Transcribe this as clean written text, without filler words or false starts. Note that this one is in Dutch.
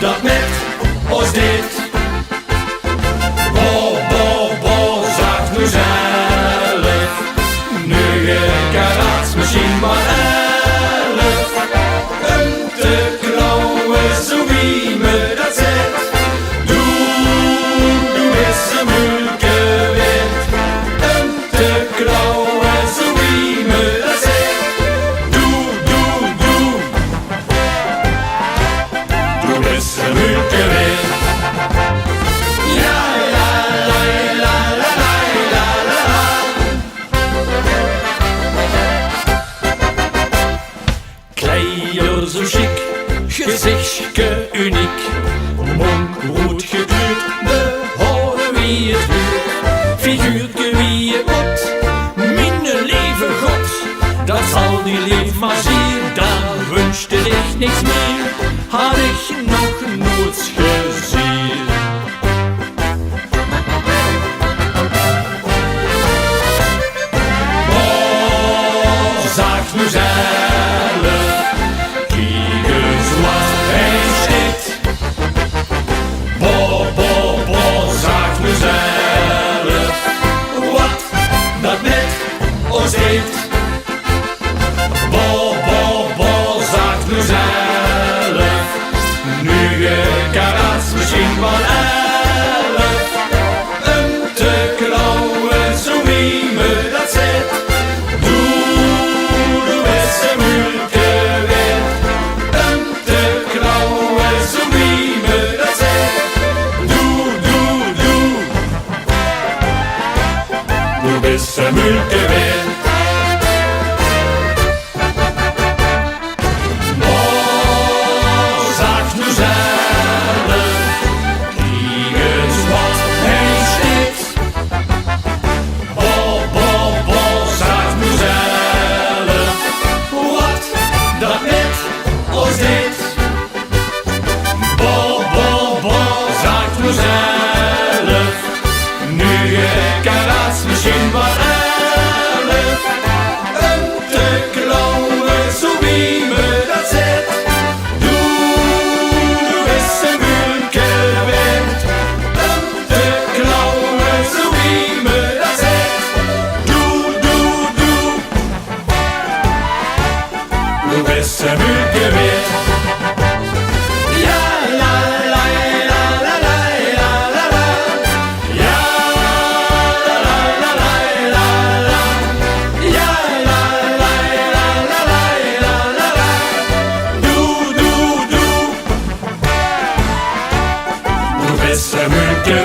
dat met ons deed. Bo, bo, bo, zaag nu zelf. Nuëge, karaats, mesjien maar 11. Een te klauwen, zo wie me dat zegt. Doe is een mulke wit. Een te klauwen, zo wie me dat zegt. Doe is een mulke wit. Ja, la, la, la, la, la, la, la. Kleier zo chic, gezichtje uniek. Mond rood gekleurd, behouden wie het huurt. Figuurtje wie je moet, minder leven God. Dat zal die lief maar zien, dan wünschte ik niks meer. Had ik nog nooit gezien. Oh, zaag nu zelf, kiek eens wat hij sjteet. Bo, bo, bo, zaag nu zelf, wat dat met ons deed. Bo, bo, bo, zaag nu zelf, nuëge, karaats, misschien wel 11. Een te klauwen, zo wie me dat zegt. Doe is een mulke wit. Een te klauwen, zo wie me dat zegt. Doe is een mulke wit. Misschien maar 11. Een te klauwen, zo wie me dat zegt. Doe is een mulke wit. Een te klauwen, zo wie me dat zegt. Doe is een mulke wit. Is een mulke